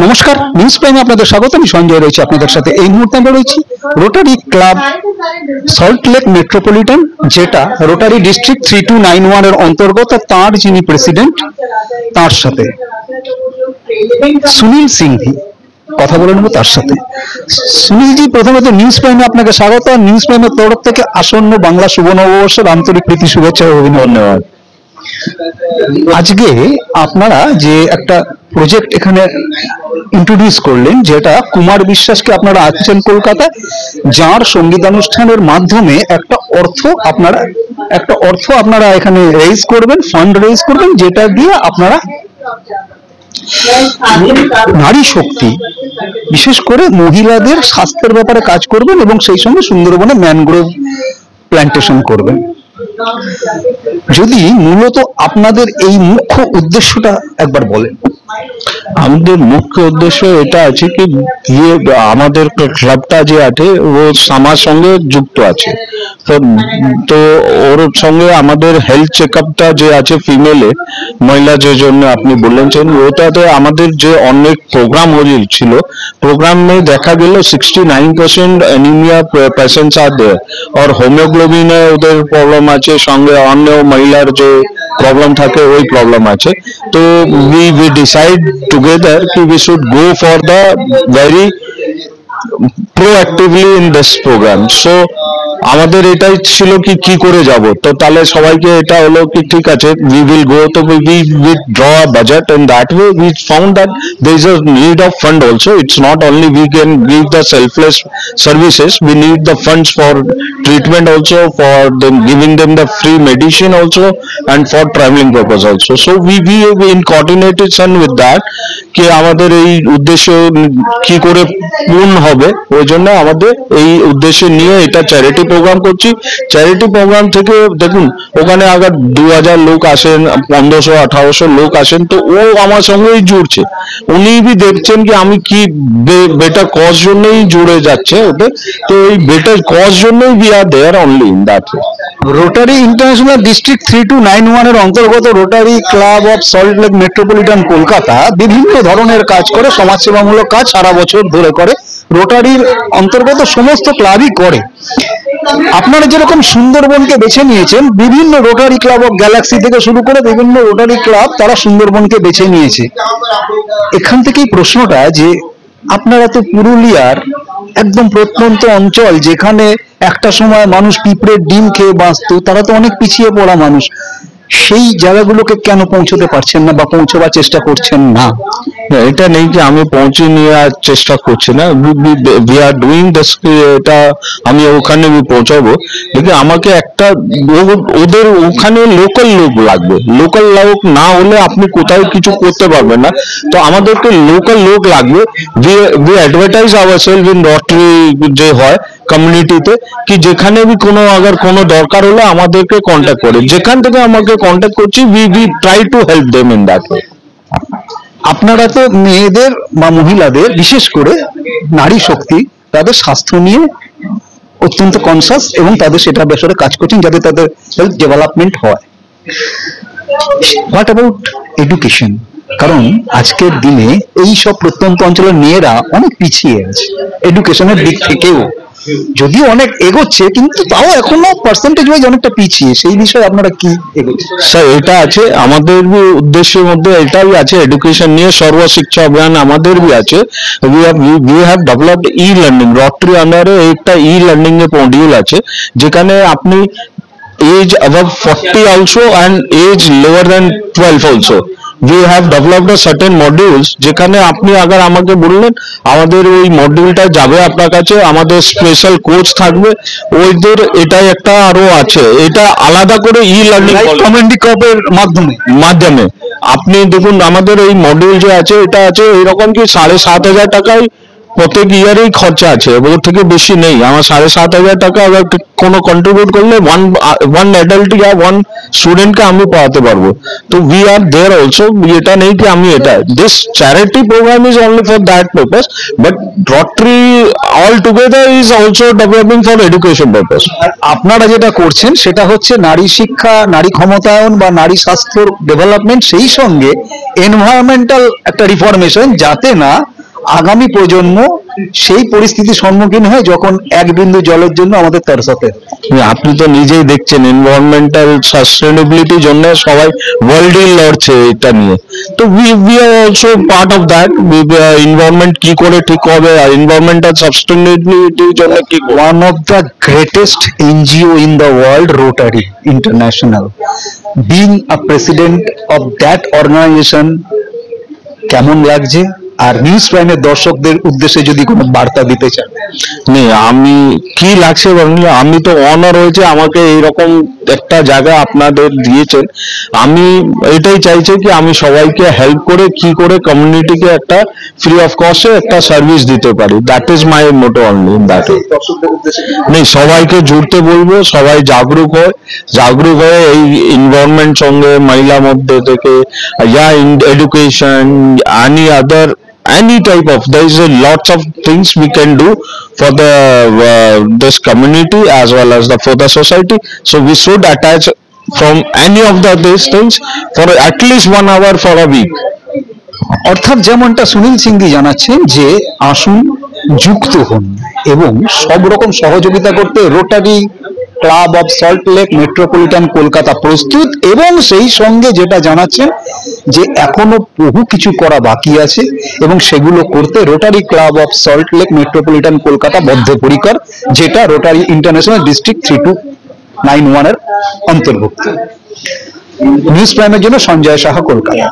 নমস্কার, নিউজ প্রাইমে আপনাদের স্বাগত। আমি সঞ্জয় রয়েছি আপনাদের সাথে। এই মুহূর্তে আমরা রয়েছি rotary club salt lake metropolitan, যেটা রোটারি ডিস্ট্রিক্ট 3291 এর অন্তর্গত। তার যিনি প্রেসিডেন্ট, তার সাথে সুনীল সিংভি কথা বলে নেব তার সাথে। সুনীলজি, প্রথমত নিউজ প্রাইমে আপনাকে স্বাগত। নিউজ প্রাইমের তরফ থেকে আসন্ন বাংলা শুভ নববর্ষের আন্তরিক প্রীতি শুভেচ্ছা ও অভিনন্দন। আজকে আপনারা যে একটা প্রজেক্ট এখানে ইন্ট্রোডিউস করলেন, যেটা কুমার বিশ্বাসকে আপনারা আসছেন কলকাতায়, যার সঙ্গীতানুষ্ঠানের মাধ্যমে একটা অর্থ আপনারা এখানে রেইজ করবেন, ফান্ড রেইজ করবেন, যেটা দিয়ে আপনারা নারী শক্তি, বিশেষ করে মহিলাদের স্বাস্থ্যের ব্যাপারে কাজ করবেন এবং সেই সঙ্গে সুন্দরবনে ম্যানগ্রোভ প্ল্যান্টেশন করবেন। যদি মূলত আপনাদের এই মুখ্য উদ্দেশ্যটা একবার বলেন। আমাদের মুখ্য উদ্দেশ্য এটা আছে কি, আমাদের ক্লাবটা যে আছে ও সমাজ সঙ্গে যুক্ত আছে, তো ওর সঙ্গে আমাদের হেলথ চেকআপটা যে আছে ফিমেলে মহিলা যে জন্য আপনি বললেন, ওটাতে আমাদের যে অনেক প্রোগ্রাম হয়েছিল, প্রোগ্রামে দেখা গেল 69% অ্যানিমিয়া পেশেন্টস আর দেয়ার, আর হোমিওগ্লোবিনে ওদের প্রবলেম আছে, সঙ্গে অন্য মহিলার যে প্রবলেম থাকে ওই প্রবলেম আছে। তো we decide together कि we should go for the very proactively in this program. So আমাদের এটাই ছিল কি কি করে যাব, তো তাহলে সবাইকে এটা হলো কি ঠিক আছে we will go, তো we draw a budget, and that way we found that there is a need of fund also. It's not only we can give the selfless services, we need the funds for treatment also, for them giving them the free medicine also, and for traveling purpose also. So we in coordination with that কি আমাদের এই উদ্দেশ্য কি করে পূর্ণ হবে, ওই জন্য আমাদের এই উদ্দেশ্য নিয়ে এটা চ্যারিটি প্রোগ্রাম করছি। চ্যারিটি প্রোগ্রাম থেকে দেখুন ওখানে আগে 2000 লোক আসেন, 1500-1800 লোক আসেন, তো ও আমার সঙ্গেই জুড়ছে। উনি भी দেখছেন কি আমি কি বেটার কজ জন্যই জুড়ে যাচ্ছে ওদের, তো এই বেটার কজ জন্যই we are there only in that way. Rotary international district 3291 এর অন্তর্গত rotary club of salt lake metropolitan Kolkata বিভিন্ন ধরনের কাজ করে, সমাজসেবামূলক কাজ সারা বছর ধরে করে। রোটারির অন্তর্গত সমস্ত ক্লাবই করে। আপনারা যেরকম সুন্দরবনকে বেছে নিয়েছেন, বিভিন্ন রোটারি ক্লাব অফ গ্যালাক্সি থেকে শুরু করে বিভিন্ন রোটারি ক্লাব তারা সুন্দরবনকে বেছে নিয়েছে। এখান থেকেই প্রশ্নটা যে আপনারা তো পুরুলিয়ার একদম প্রত্যন্ত অঞ্চল, যেখানে একটা সময় মানুষ পিঁপড়ের ডিম খেয়ে বাঁচত, তারা তো অনেক পিছিয়ে পড়া মানুষ, সেই জায়গাগুলোকে কেন পৌঁছতে পারছেন না বা পৌঁছবার চেষ্টা করছেন না? এটা নেই যে আমি পৌঁছে নেওয়ার চেষ্টা করছি না, we are doing this, এটা আমি ওখানে পৌঁছাবো, কিন্তু আমাকে একটা ওদের ওখানে লোকাল লোক লাগবে। লোকাল লোক না হলে আপনি কোথাও কিছু করতে পারবেন না, তো আমাদেরকে লোকাল লোক লাগবে। we advertise ourselves in Rotary যে হয় কমিউনিটিতে, কি যেখানে भी কোনো দরকার হলে আমাদেরকে কন্ট্যাক্ট করে, যেখান থেকে আমাকে কন্ট্যাক্ট করছি we try to help them in that way. আপনারা তো মেয়েদের বা মহিলাদের, বিশেষ করে নারী শক্তি, তাদের স্বাস্থ্য নিয়ে অত্যন্ত কনসাস এবং তাদের সেটা ব্যাপারে কাজ করছেন যাতে তাদের হেলথ ডেভেলপমেন্ট হয়। What about education? কারণ আজকের দিনে এই সব প্রত্যন্ত অঞ্চলের মেয়েরা অনেক পিছিয়ে আছে এডুকেশনের দিক থেকেও, যদিও অনেক এগোচ্ছে, কিন্তু তাও এখনো পার্সেন্টেজ ওয়াইজ অনেকটা পিছিয়ে। সেই বিষয়ে আপনারা কি এগোচ্ছেন? স্যার, এটা আছে আমাদের উদ্দেশ্যের মধ্যে, এটাই আছে এডুকেশন নিয়ে সর্বশিক্ষা অভিযান আমাদের আছে। we have developed e-learning, Rotary আন্ডারে একটা e-learning এর মডিউল আছে, যেখানে আপনি age above 40 also and age lower than 12 also we have developed a certain modules, যেখানে আপনি আবার আমাকে বললেন আমাদের ওই মডিউলটা যাবে আপনার কাছে, আমাদের স্পেশাল কোচ থাকবে ওইদের। এটাই একটা আরো আছে, এটা আলাদা করে ই-লার্নিং কমিউনিটি ক্লাবের মাধ্যমে আপনি দেখুন আমাদের এই মডিউল যে আছে, এটা আছে এরকম কি 7500 টাকায় প্রত্যেক ইয়ারেই খরচা আছে, ওর থেকে বেশি নেই। আমার 7,500 টাকা আবার কোনো কন্ট্রিবিউট করলে ওয়ান অ্যাডাল্ট ইয়া ওয়ান স্টুডেন্টকে আমি পড়াতে পারবো। তো উই আর দেয়ার অলসো, এটা নেই কি আমি এটা, this charity program is only for that purpose, but Rotary all together is also developing for education purpose. আর আপনারা যেটা করছেন সেটা হচ্ছে নারী শিক্ষা, নারী ক্ষমতায়ন বা নারী স্বাস্থ্য ডেভেলপমেন্ট, সেই সঙ্গে এনভায়রনমেন্টাল একটা রিফরমেশন, যাতে না আগামী প্রজন্ম সেই পরিস্থিতির সম্মুখীন হয় যখন এক বিন্দু জলের জন্য আমাদের তরসাতে। আপনি তো নিজেই দেখছেন এনভায়রনমেন্টাল সাস্টেনেবিলিটির জন্য সবাই ওয়ার্ল্ডে লড়ছে এটা নিয়ে। তো we are also part of that. Environment কি করে ঠিক হবে আর এনভায়রনমেন্টাল সাস্টেনেবিলিটির জন্য কি। One of the greatest NGO in the world, Rotary International, being a president of that organization, কেমন লাগছে? আর নিউজ প্রাইমের দর্শকদের উদ্দেশ্যে যদি কোনো বার্তা দিতে চান। নেই, আমি কি লাগছে বলুন, আমি তো অনার হয়েছে আমাকে এইরকম একটা জায়গা আপনাদের দিয়েছেন। আমি এটাই চাইছি কি আমি সবাইকে হেল্প করে কি করে কমিউনিটিকে একটা ফ্রি অফ কস্টে একটা সার্ভিস দিতে পারি। That is my motto only in that. নেই, সবাইকে জুড়তে বলবো, সবাই জাগরুক হয়ে এই এনভায়রনমেন্ট সঙ্গে মহিলা মধ্যে থেকে yeah in education any other any type of, there is a lots of things we can do for the this community as well as for the society. So we should attach from any of these things for at least 1 hour for a week. অর্থাৎ যেমনটা সুনীল সিংজি জানাচ্ছেন যে আসুন, যুক্ত হন এবং সব রকম সহযোগিতা করতে rotary club of salt lake metropolitan Kolkata প্রস্তুত, এবং সেই সঙ্গে যেটা জানাচ্ছেন যে এখনো বহু কিছু করা বাকি আছে এবং সেগুলো করতে rotary club of salt lake metropolitan Kolkata বদ্ধপরিকর, যেটা রোটারি ইন্টারন্যাশনাল ডিস্ট্রিক্ট 3291 এর অন্তর্ভুক্ত। নিউজ প্রাইমের জন্য সঞ্জয় সাহা, কলকাতা।